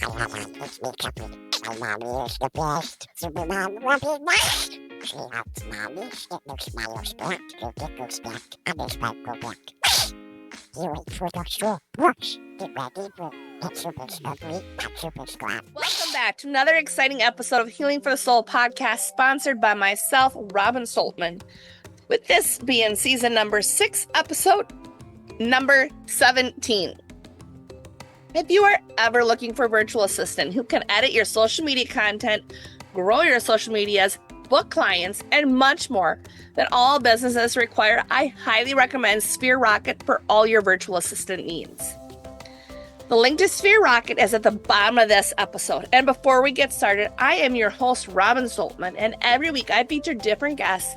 It's me, Cappy. My mommy is the best. SuperMom will be next. She helps mommy. It makes Milo's back. Your dick goes back. And his back go back. You wait for the straw. Brush. Get ready for It's Super Scrubby. Not Super Scrub. Welcome back to another exciting episode of Healing for the Soul podcast, sponsored by myself, Robin Stoltman. With this being season number 6, episode number 17. If you are ever looking for a virtual assistant who can edit your social media content, grow your social medias, book clients, and much more that all businesses require, I highly recommend Sphere Rocket for all your virtual assistant needs. The link to Sphere Rocket is at the bottom of this episode. And before we get started, I am your host, Robin Stoltman, and every week I feature different guests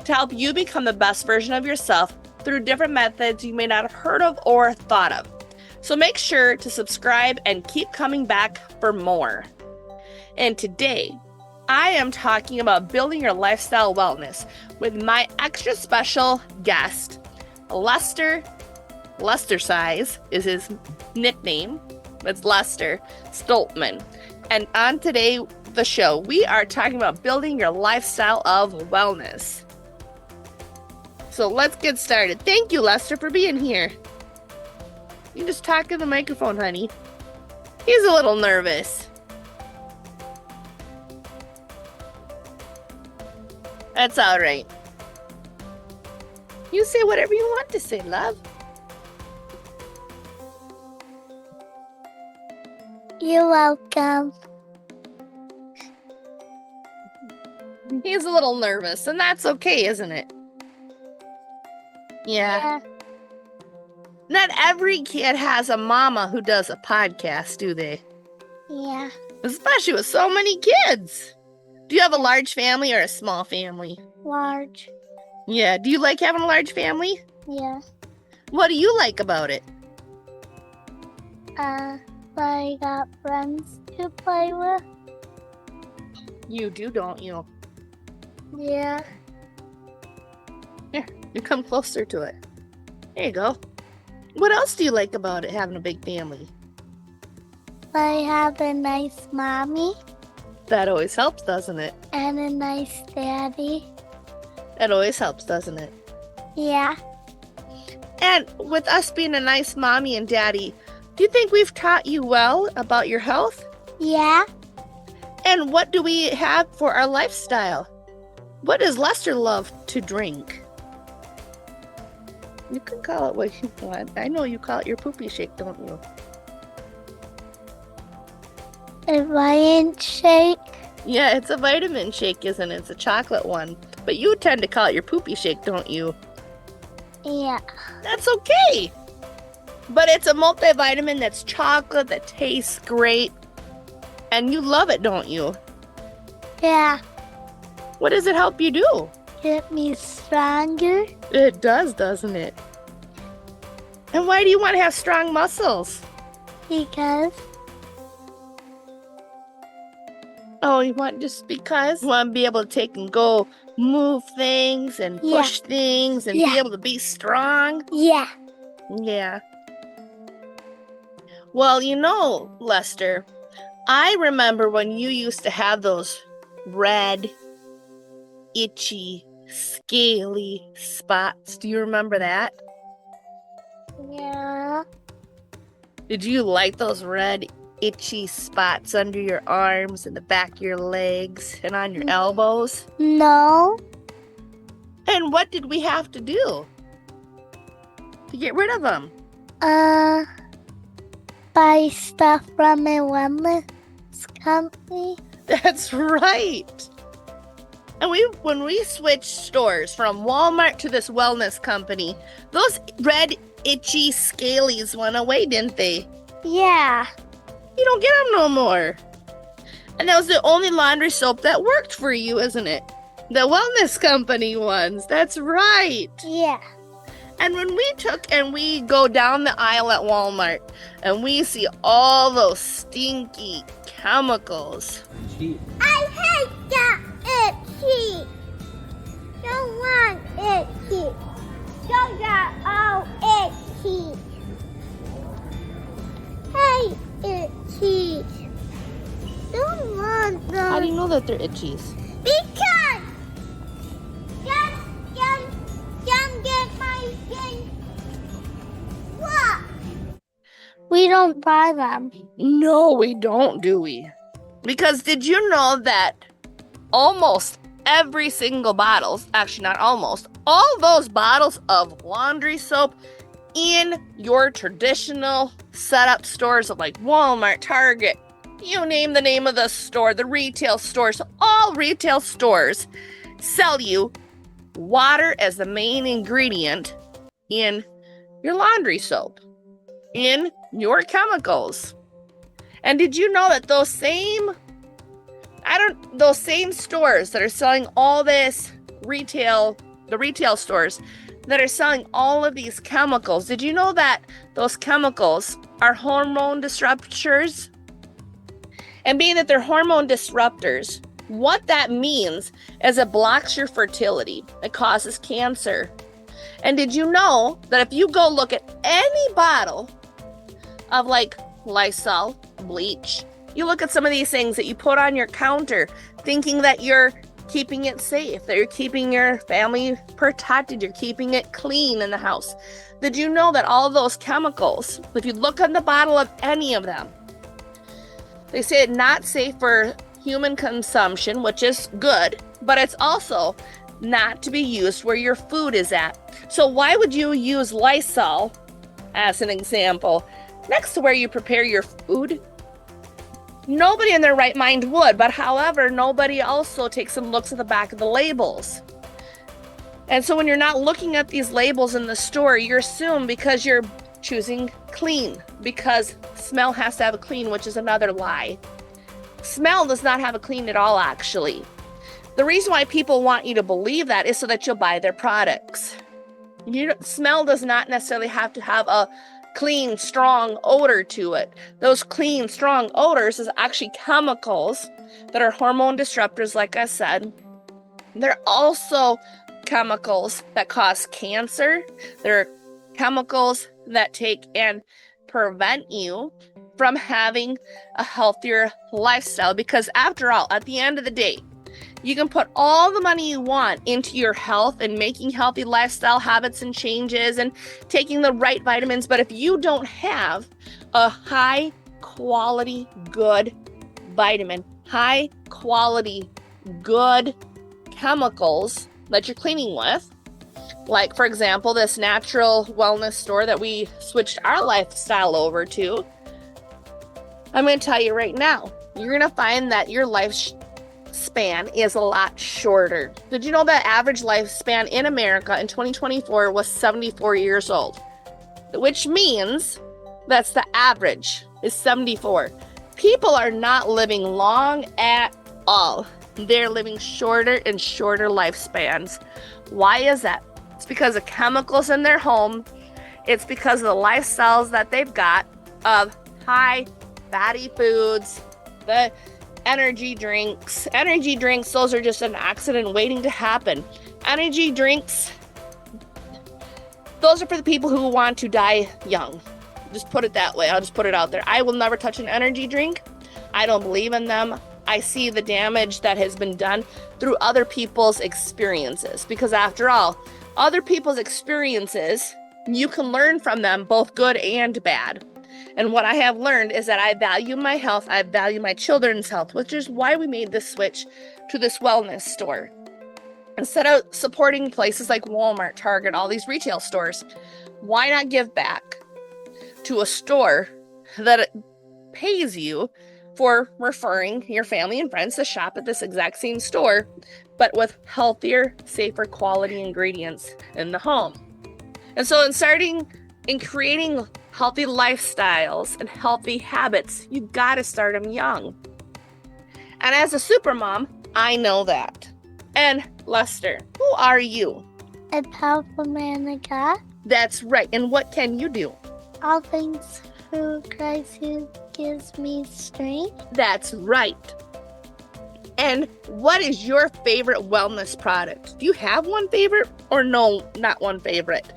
to help you become the best version of yourself through different methods you may not have heard of or thought of. So make sure to subscribe and keep coming back for more. And today, I am talking about building your lifestyle wellness with my extra special guest, Lester. Lester Size is his nickname. It's Lester Stoltman. And on today, the show, we are talking about building your lifestyle of wellness. So let's get started. Thank you, Lester, for being here. You just talk in the microphone, honey. He's a little nervous. That's all right. You say whatever you want to say, love. You're welcome. He's a little nervous, and that's okay, isn't it? Yeah. Not every kid has a mama who does a podcast, do they? Yeah. Especially with so many kids. Do you have a large family or a small family? Large. Yeah. Do you like having a large family? Yeah. What do you like about it? I got friends to play with. You do, don't you? Yeah. Here, you come closer to it. There you go. What else do you like about it, having a big family? I have a nice mommy That always helps, doesn't it? and a nice daddy. That always helps, doesn't it? Yeah. And with us being a nice mommy and daddy, do you think we've taught you well about your health? Yeah. And what do we have for our lifestyle? What does Lester love to drink? You can call it what you want. I know you call it your poopy shake, don't you? A vitamin shake. Yeah, it's a vitamin shake, isn't it? It's a chocolate one. But you tend to call it your poopy shake, don't you? Yeah. That's okay. But it's a multivitamin that's chocolate, that tastes great. And you love it, don't you? Yeah. What does it help you do? Get me stronger. It does, doesn't it? And why do you want to have strong muscles? Because Oh, you want just because? You want to be able to take and go move things and Yeah. push things and Yeah. be able to be strong? yeah. Yeah. Well, you know, Lester, I remember when you used to have those red, itchy, scaly spots. Do you remember that? Yeah. Did you like those red, itchy spots under your arms and the back of your legs and on your elbows? No. And what did we have to do to get rid of them? Buy stuff from a wellness company. That's right. And when we switched stores from Walmart to this wellness company, those red, itchy scalies went away, didn't they? Yeah. You don't get them no more. And that was the only laundry soap that worked for you, isn't it? The wellness company ones. That's right. Yeah. And when we go down the aisle at Walmart and we see all those stinky chemicals. I hate that itchy. Don't want itchy. Those are all itchy. Hey, itchy. How do you know that they're itchies? Because just get my skin. What? We don't buy them. No, we don't, do we? Because did you know that almost every single bottle, actually not almost, all those bottles of laundry soap in your traditional setup stores of like Walmart, Target, you name the name of the store, the retail stores, all retail stores sell you water as the main ingredient in your laundry soap, in your chemicals. And did you know that those same stores that are selling all this the retail stores that are selling all of these chemicals, did you know that those chemicals are hormone disruptors? And being that they're hormone disruptors, what that means is it blocks your fertility. It causes cancer. And did you know that if you go look at any bottle of like Lysol, bleach, you look at some of these things that you put on your counter thinking that you're keeping it safe, that you're keeping your family protected, you're keeping it clean in the house. Did you know that all of those chemicals, if you look on the bottle of any of them, they say it's not safe for human consumption, which is good, but it's also not to be used where your food is at. So why would you use Lysol, as an example, next to where you prepare your food? Nobody in their right mind would, but however, nobody also takes and looks at the back of the labels. And so when you're not looking at these labels in the store, you assume because you're choosing clean, because smell has to have a clean, which is another lie. Smell does not have a clean at all, actually. The reason why people want you to believe that is so that you'll buy their products. Smell does not necessarily have to have a clean, strong odor to it. Those clean, strong odors is actually chemicals that are hormone disruptors, like I said. They're also chemicals that cause cancer. They're chemicals that take and prevent you from having a healthier lifestyle, because after all, at the end of the day, you can put all the money you want into your health and making healthy lifestyle habits and changes and taking the right vitamins. But if you don't have a high quality, good vitamin, high quality, good chemicals that you're cleaning with, like, for example, this natural wellness store that we switched our lifestyle over to, I'm going to tell you right now, you're going to find that your lifespan is a lot shorter. Did you know that average lifespan in America in 2024 was 74 years old? Which means that's the average is 74. People are not living long at all. They're living shorter and shorter lifespans. Why is that? It's because of chemicals in their home. It's because of the lifestyles that they've got of high fatty foods, the energy drinks. Energy drinks, those are just an accident waiting to happen. Energy drinks, those are for the people who want to die young. Just put it that way. I'll just put it out there. I will never touch an energy drink. I don't believe in them. I see the damage that has been done through other people's experiences, because after all, other people's experiences, you can learn from them, both good and bad. And what I have learned is that I value my health, I value my children's health, which is why we made this switch to this wellness store. Instead of supporting places like Walmart, Target, all these retail stores, why not give back to a store that pays you for referring your family and friends to shop at this exact same store, but with healthier, safer quality ingredients in the home? And so in creating healthy lifestyles and healthy habits, you gotta start them young. And as a SuperMom, I know that. And Lester, who are you? A powerful man of God. That's right. And what can you do? All things through Christ who gives me strength. That's right. And what is your favorite wellness product? Do you have one favorite or no, not one favorite?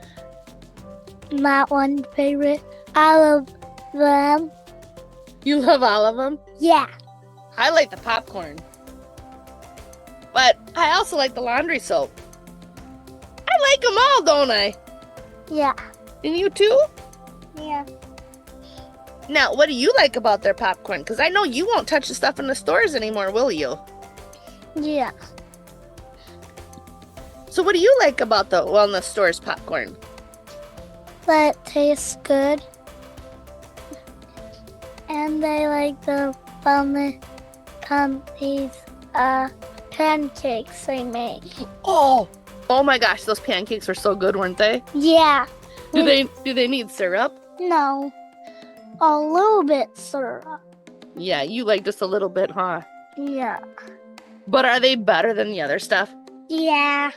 Not one favorite. All of them. You love all of them? Yeah. I like the popcorn. But I also like the laundry soap. I like them all, don't I? Yeah. And you too? Yeah. Now, what do you like about their popcorn? Because I know you won't touch the stuff in the stores anymore, will you? Yeah. So what do you like about the wellness store's popcorn? That tastes good. And I like the wellness company's pancakes they make. Oh my gosh, those pancakes were so good, weren't they? Yeah. Do they need syrup? No. A little bit syrup. Yeah, you like just a little bit, huh? Yeah. But are they better than the other stuff? Yeah.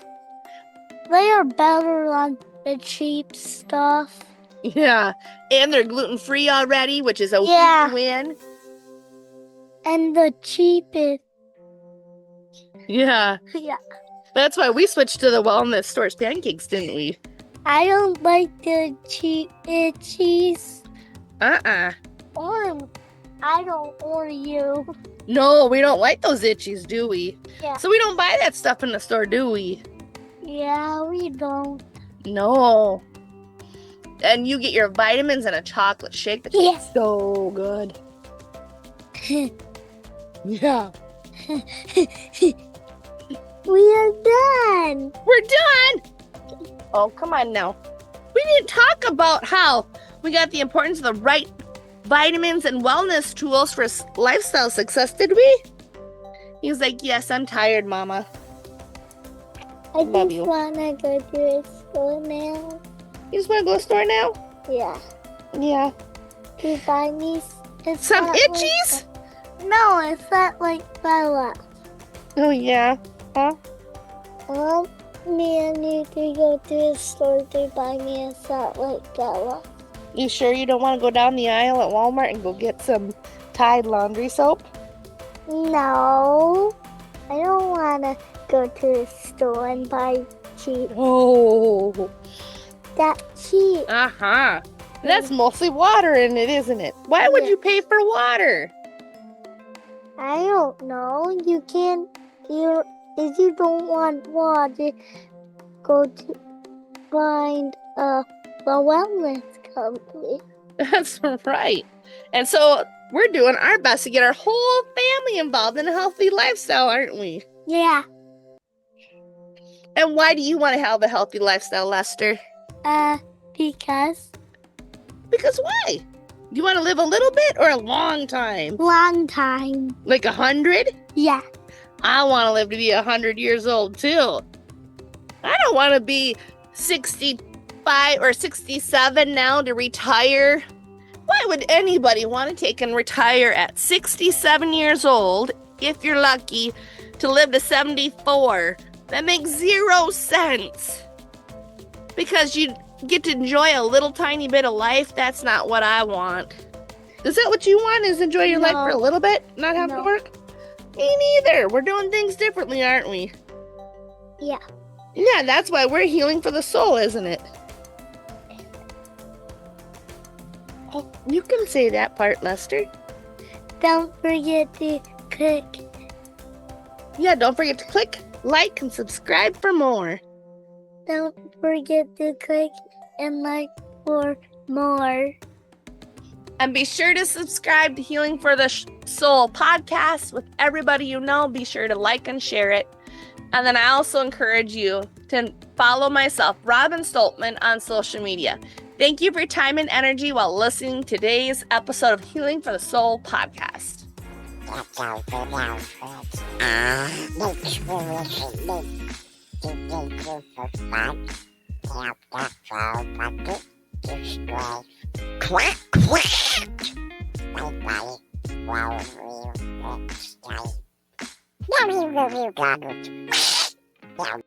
They are better than the cheap stuff. Yeah, and they're gluten-free already, which is a Yeah. win. And the cheapest. Yeah, Yeah. that's why we switched to the wellness store's pancakes, didn't we? I don't like the cheap cheese. Or I don't, or you. No, we don't like those itchies, do we? Yeah. So we don't buy that stuff in the store, do we? Yeah, we don't. No. And you get your vitamins and a chocolate shake that tastes Yes. so good. Yeah. We are done. We're done! Oh, come on now. We didn't talk about how we got the importance of the right vitamins and wellness tools for lifestyle success, did we? He was like, yes, I'm tired, Mama. I Love just you. want to go to a store now. You just want to go to the store now? Yeah. Yeah. To buy me Some not itchies? No, it's not like Bella. Oh, yeah. Huh? Me and you to go to the store to buy me a set like Bella. You sure you don't want to go down the aisle at Walmart and go get some Tide laundry soap? No, I don't want to go to the store and buy cheap. Oh. That cheap. Uh-huh. That's mostly water in it, isn't it? Why would Yeah. you pay for water? I don't know. You can't. If you don't want water, go to find the wellness company. That's right. And so we're doing our best to get our whole family involved in a healthy lifestyle, aren't we? Yeah. And why do you want to have a healthy lifestyle, Lester? Because Because why? Do you want to live a little bit or a long time? long time. Like 100? Yeah. I want to live to be 100 years old, too. I don't want to be 65 or 67 now to retire. Why would anybody want to take and retire at 67 years old, if you're lucky, to live to 74? That makes 0 sense. Because you get to enjoy a little tiny bit of life. That's not what I want. Is that what you want? Is enjoy your life for a little bit? Not have to No. work? Me neither. We're doing things differently, aren't we? Yeah. Yeah, that's why we're healing for the soul, isn't it? Oh, you can say that part, Lester. Don't forget to click. Yeah, don't forget to click, like, and subscribe for more. Don't forget to click and like for more. And be sure to subscribe to Healing for the Soul podcast with everybody you know. Be sure to like and share it. And then I also encourage you to follow myself, Robin Stoltman, on social media. Thank you for your time and energy while listening to today's episode of Healing for the Soul podcast. That's all for now, folks. Thanks for listening. Thank you for fun. Tap that follow button. Subscribe. Quack, quack. Bye-bye. Well, next time. Now we got it. Now.